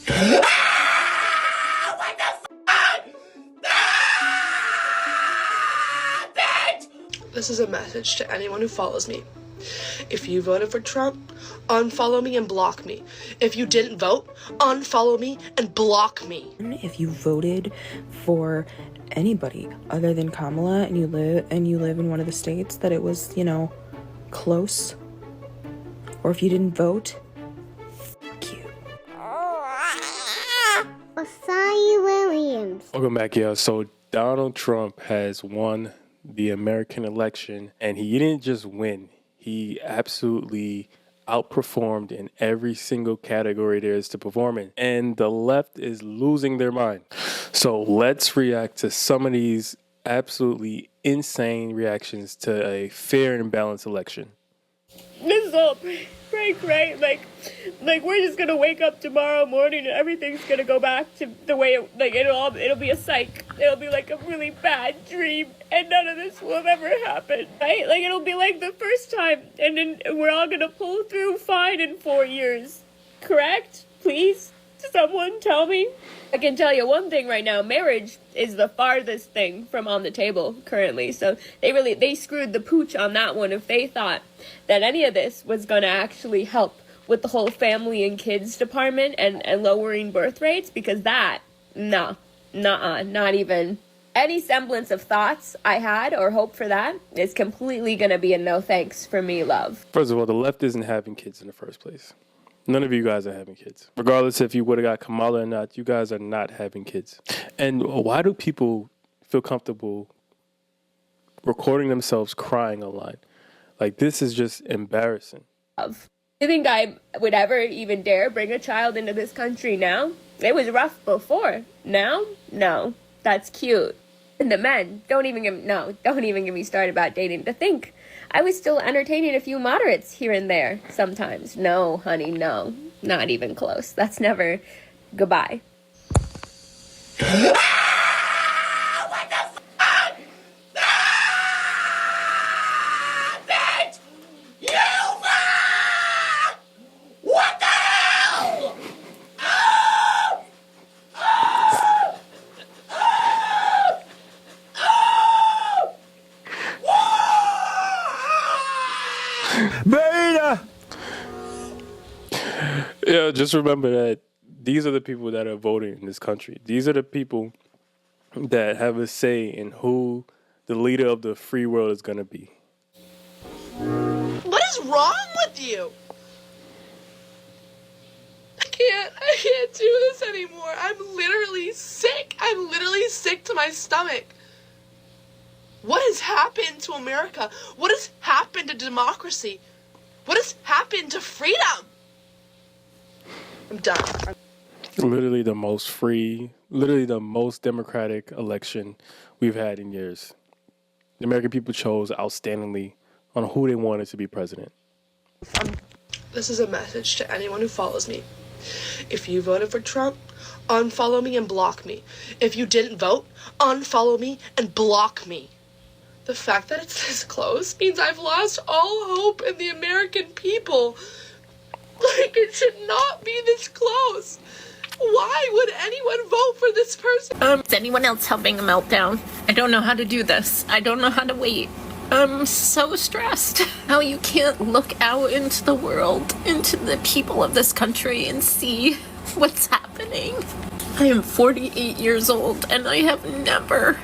What the fuck? This is a message to anyone who follows me. If you voted for Trump, unfollow me and block me. If you didn't vote, unfollow me and block me. If you voted for anybody other than Kamala and you live in one of the states that it was, close, or if you didn't vote, f*** you. Asai Williams. Welcome back, y'all. So Donald Trump has won the American election, and he didn't just win. He absolutely outperformed in every single category there is to perform in. And the left is losing their mind. So let's react to some of these absolutely insane reactions to a fair and balanced election. This is all prank, right? Like we're just gonna wake up tomorrow morning and everything's gonna go back to the way it'll be a psych. It'll be like a really bad dream, and none of this will have ever happened, right? Like it'll be like the first time, and then we're all gonna pull through fine in 4 years. Correct? Please, someone tell me. I can tell you one thing right now, marriage is the farthest thing from on the table currently. So they screwed the pooch on that one if they thought that any of this was going to actually help with the whole family and kids department and lowering birth rates, because that, not even any semblance of thoughts I had or hope for that is completely going to be a no thanks for me, love. First of all, the left isn't having kids in the first place. None of you guys are having kids. Regardless if you would have got Kamala or not, you guys are not having kids. And why do people feel comfortable recording themselves crying online? Like, this is just embarrassing. You think I would ever even dare bring a child into this country now? It was rough before. Now? No. That's cute. And the men, don't even get me started about dating. To think I was still entertaining a few moderates here and there sometimes. No, honey, no. Not even close. That's never goodbye. What the fuck? Bitch! You fuck! What the hell? Beta! Yeah, just remember that these are the people that are voting in this country. These are the people that have a say in who the leader of the free world is going to be. What is wrong with you? I can't do this anymore. I'm literally sick. I'm literally sick to my stomach. What has happened to America? What has happened to democracy? What has happened to freedom? I'm done. Literally the most free, literally the most democratic election we've had in years. The American people chose outstandingly on who they wanted to be president. This is a message to anyone who follows me. If you voted for Trump, unfollow me and block me. If you didn't vote, unfollow me and block me. The fact that it's this close means I've lost all hope in the American people. Like, it should not be this close. Why would anyone vote for this person? Is anyone else having a meltdown? I don't know how to do this. I don't know how to wait. I'm so stressed. How you can't look out into the world, into the people of this country and see what's happening. I am 48 years old and I have never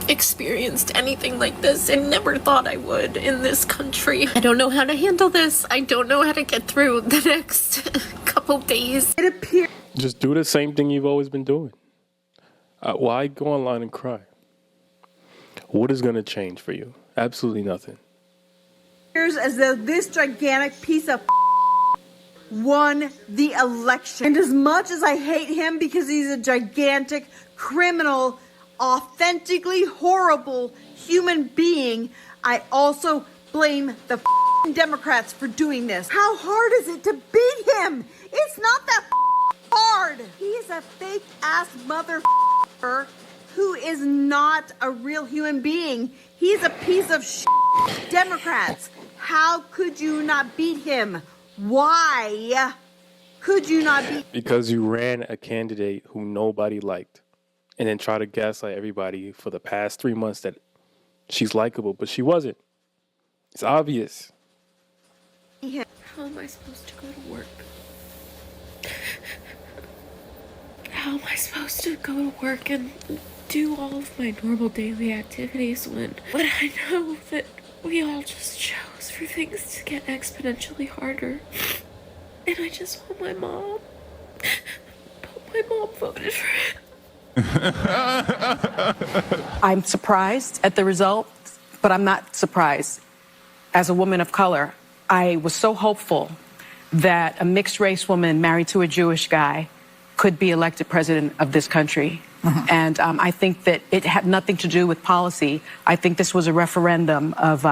experienced anything like this and never thought I would in this country. I don't know how to handle this. I don't know how to get through the next couple days. It appears. Just do the same thing you've always been doing. Why go online and cry? What is going to change for you? Absolutely nothing. As though this gigantic piece of won the election. And as much as I hate him because he's a gigantic criminal, authentically horrible human being, I also blame the Democrats for doing this. How hard is it to beat him? It's not that hard. He is a fake ass motherfucker who is not a real human being. He's a piece of shit. Democrats, how could you not beat him? Why Could you not be Because you ran a candidate who nobody liked and then try to gaslight everybody for the past 3 months that she's likable, but she wasn't. It's obvious. How am I supposed to go to work? How am I supposed to go to work and do all of my normal daily activities when I know that we all just chose for things to get exponentially harder? And I just want my mom. But my mom voted for it. I'm surprised at the results, but I'm not surprised. As a woman of color, I was so hopeful that a mixed race woman married to a Jewish guy could be elected president of this country. And I think that it had nothing to do with policy. I think this was a referendum of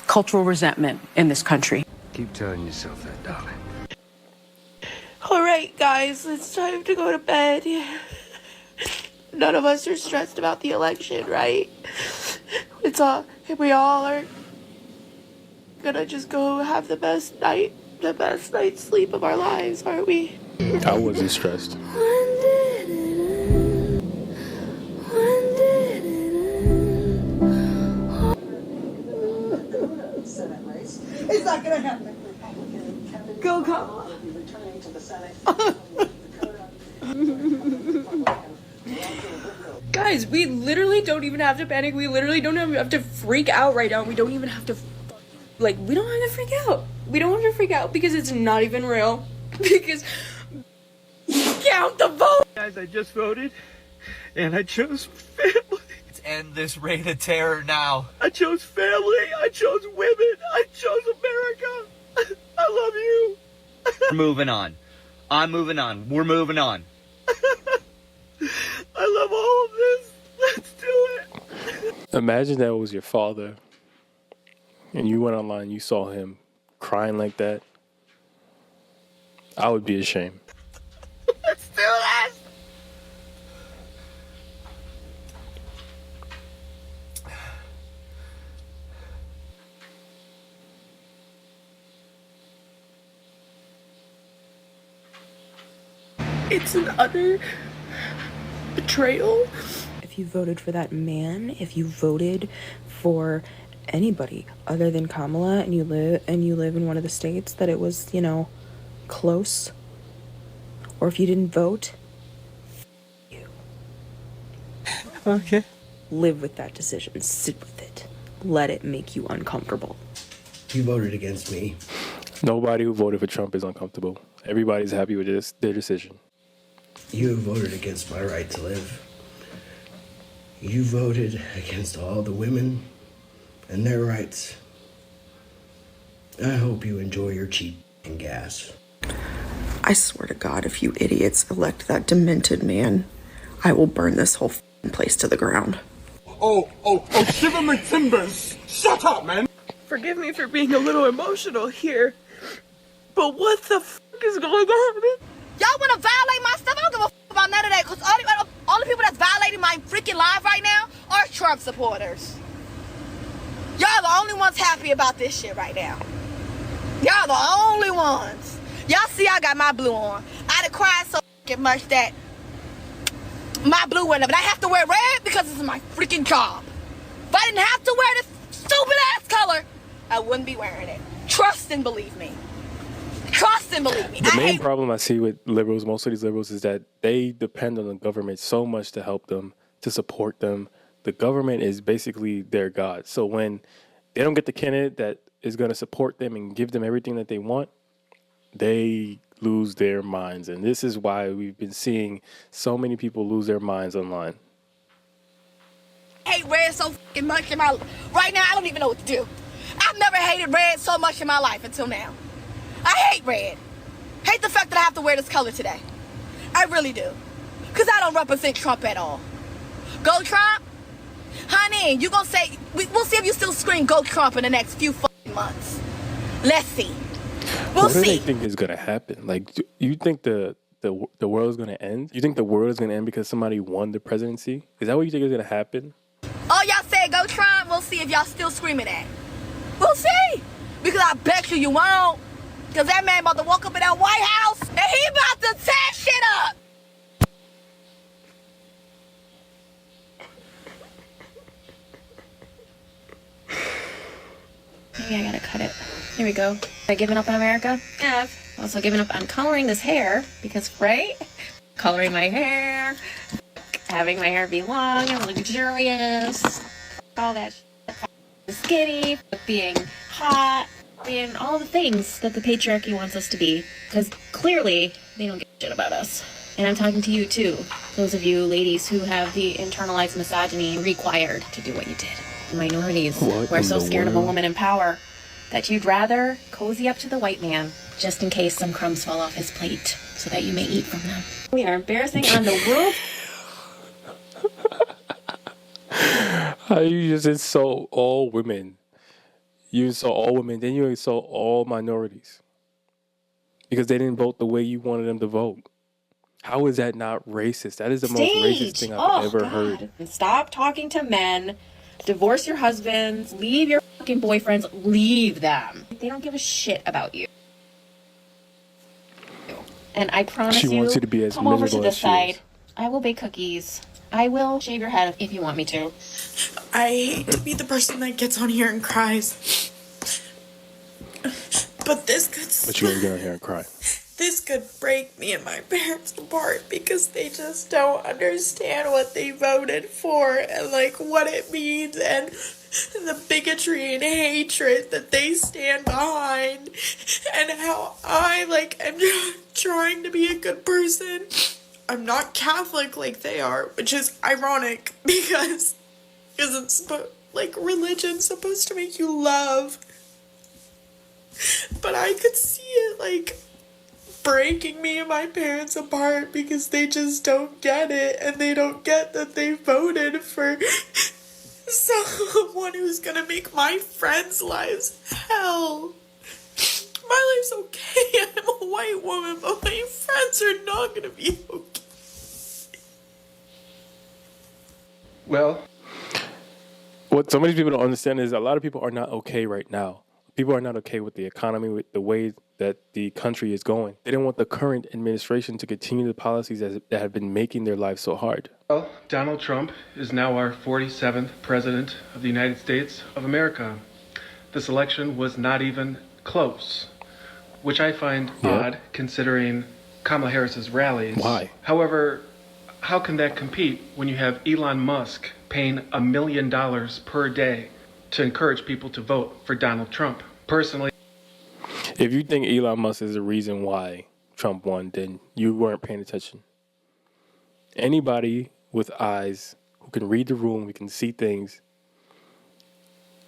cultural resentment in this country. Keep telling yourself that, darling. All right, guys, it's time to go to bed. None of us are stressed about the election, right? We all are gonna just go have the best night's sleep of our lives, aren't we? I wasn't stressed. It's not gonna happen. Go, Kamala. Guys, we literally don't even have to panic. We literally don't even have to freak out right now. We don't even have to, we don't have to freak out. We don't have to freak out because it's not even real. Because count the vote. Guys, I just voted, and I chose family. Let's end this reign of terror now. I chose family. I chose women. I chose America. I love you. We're moving on. I'm moving on. We're moving on. I love all of this. Let's do it. Imagine that was your father and you went online, you saw him crying like that. I would be ashamed. Let's do this. It's an utter betrayal. If you voted for that man, if you voted for anybody other than Kamala and you live in one of the states that it was, close, or if you didn't vote, you. Okay. Live with that decision. Sit with it. Let it make you uncomfortable. You voted against me. Nobody who voted for Trump is uncomfortable. Everybody's happy with their decision. You voted against my right to live. You voted against all the women and their rights. I hope you enjoy your cheap and gas. I swear to God, if you idiots elect that demented man, I will burn this whole place to the ground. Oh, shiver my timbers! Shut up, man! Forgive me for being a little emotional here, but what the is going on? Y'all wanna violate my stuff? I don't give a about none of that, because all the people that's violating my freaking life right now are Trump supporters. Y'all the only ones happy about this shit right now. Y'all the only ones. Y'all see I got my blue on. I done cried so fucking much that my blue went up, and I have to wear red because this is my freaking job. If I didn't have to wear this stupid ass color, I wouldn't be wearing it. Trust and believe me. Trust and believe me. The main problem I see with liberals, most of these liberals, is that they depend on the government so much to help them, to support them. The government is basically their God. So when they don't get the candidate that is going to support them and give them everything that they want, they lose their minds. And this is why we've been seeing so many people lose their minds online. I hate red so fucking much in my life. Right now, I don't even know what to do. I've never hated red so much in my life until now. I hate red. Hate the fact that I have to wear this color today. I really do. Because I don't represent Trump at all. Go Trump? Honey, you gonna say, we'll see if you still scream go Trump in the next few fucking months. Let's see. We'll see. What do they think is going to happen? Like, you think the world is going to end? You think the world is going to end because somebody won the presidency? Is that what you think is going to happen? Oh, y'all said go Trump? We'll see if y'all still screaming that. We'll see. Because I bet you won't. Because that man about to walk up in that White House and he about to tear shit up. Maybe I gotta cut it. Here we go. Have I given up on America? Yeah. I've also given up on coloring this hair because, right? Coloring my hair, having my hair be long and luxurious, all that shit. Skinny, being hot, being all the things that the patriarchy wants us to be. Because clearly, they don't give a shit about us. And I'm talking to you too. Those of you ladies who have the internalized misogyny required to do what you did. Minorities who are so scared of a woman in power that you'd rather cozy up to the white man just in case some crumbs fall off his plate so that you may eat from them. We are embarrassing on the world. How you just insult all women? You insult all women, then you insult all minorities because they didn't vote the way you wanted them to vote. How is that not racist? That is the most racist thing I've ever heard. Stop talking to men. Divorce your husbands. Leave your fucking boyfriends. Leave them. They don't give a shit about you. And I promise She wants you to be as come over to miserable this as she side. is. I will bake cookies. I will shave your head if you want me to. I hate to be the person that gets on here and cries. But this could... But you ain't get on here and cry. This could break me and my parents apart because they just don't understand what they voted for and like what it means and the bigotry and hatred that they stand behind and how I like am trying to be a good person. I'm not Catholic like they are, which is ironic because it's like religion's supposed to make you love. But I could see it like breaking me and my parents apart because they just don't get it and they don't get that they voted for someone who's gonna make my friends' lives hell. My life's okay, I'm a white woman, but my friends are not gonna be okay. Well, what so many people don't understand is a lot of people are not okay right now. People are not okay with the economy, with the way that the country is going. They don't want the current administration to continue the policies that have been making their lives so hard. Well, Donald Trump is now our 47th president of the United States of America. This election was not even close, which I find odd considering Kamala Harris's rallies. Why? However, how can that compete when you have Elon Musk paying $1 million per day to encourage people to vote for Donald Trump? Personally, if you think Elon Musk is the reason why Trump won, then you weren't paying attention. Anybody with eyes who can read the room, who can see things,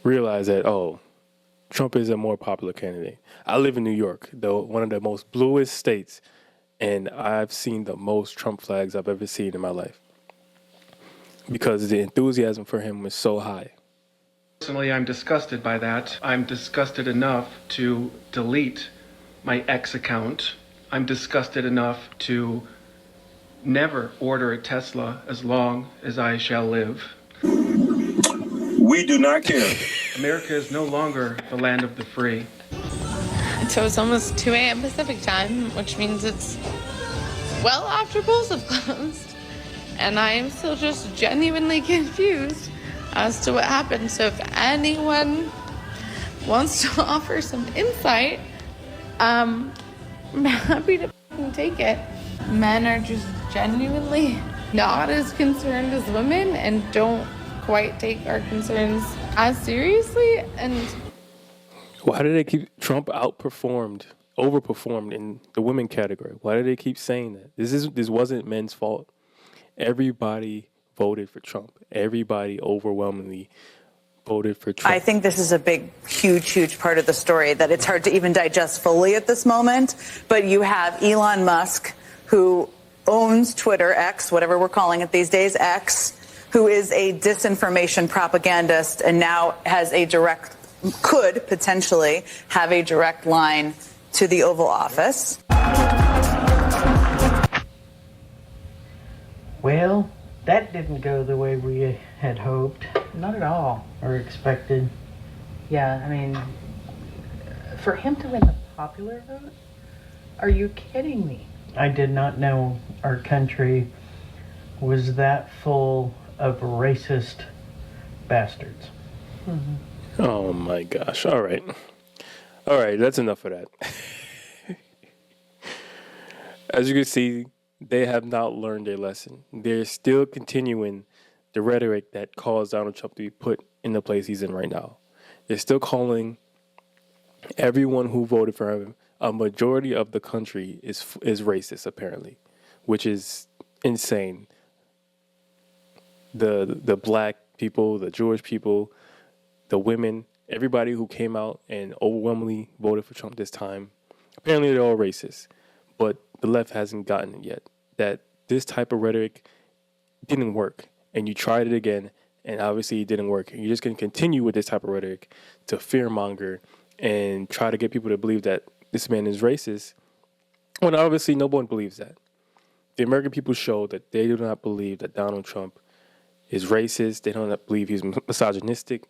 realize that, oh, Trump is a more popular candidate. I live in New York, though one of the most bluest states, and I've seen the most Trump flags I've ever seen in my life because the enthusiasm for him was so high. Personally, I'm disgusted by that. I'm disgusted enough to delete my X account. I'm disgusted enough to never order a Tesla as long as I shall live. We do not care. America is no longer the land of the free. So it's almost 2 a.m. Pacific time, which means it's well after polls have closed. And I am still just genuinely confused as to what happened. So if anyone wants to offer some insight, I'm happy to take it. Men are just genuinely not as concerned as women and don't quite take our concerns as seriously. And why do they keep Trump overperformed in the women category? Why do they keep saying that? This wasn't men's fault. Everybody voted for Trump. Everybody overwhelmingly voted for Trump. I think this is a big, huge part of the story that it's hard to even digest fully at this moment. But you have Elon Musk, who owns Twitter, X, whatever we're calling it these days, X, who is a disinformation propagandist and now has could potentially have a direct line to the Oval Office. Well, that didn't go the way we had hoped. Not at all. Or expected. Yeah, I mean, for him to win the popular vote? Are you kidding me? I did not know our country was that full of racist bastards. Oh my gosh. All right. That's enough of that. As you can see, they have not learned their lesson. They're still continuing the rhetoric that caused Donald Trump to be put in the place he's in right now. They're still calling everyone who voted for him, a majority of the country is racist, apparently, which is insane. The black people, the Jewish people, the women, everybody who came out and overwhelmingly voted for Trump this time, apparently they're all racist. But the left hasn't gotten it yet. That this type of rhetoric didn't work. And you tried it again, and obviously it didn't work. And you're just going to continue with this type of rhetoric to fearmonger and try to get people to believe that this man is racist, when obviously no one believes that. The American people show that they do not believe that Donald Trump is racist. They do not believe he's misogynistic.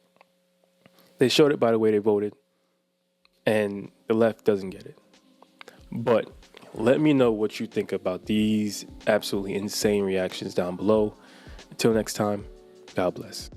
They showed it by the way they voted, and the left doesn't get it. But let me know what you think about these absolutely insane reactions down below. Until next time, God bless.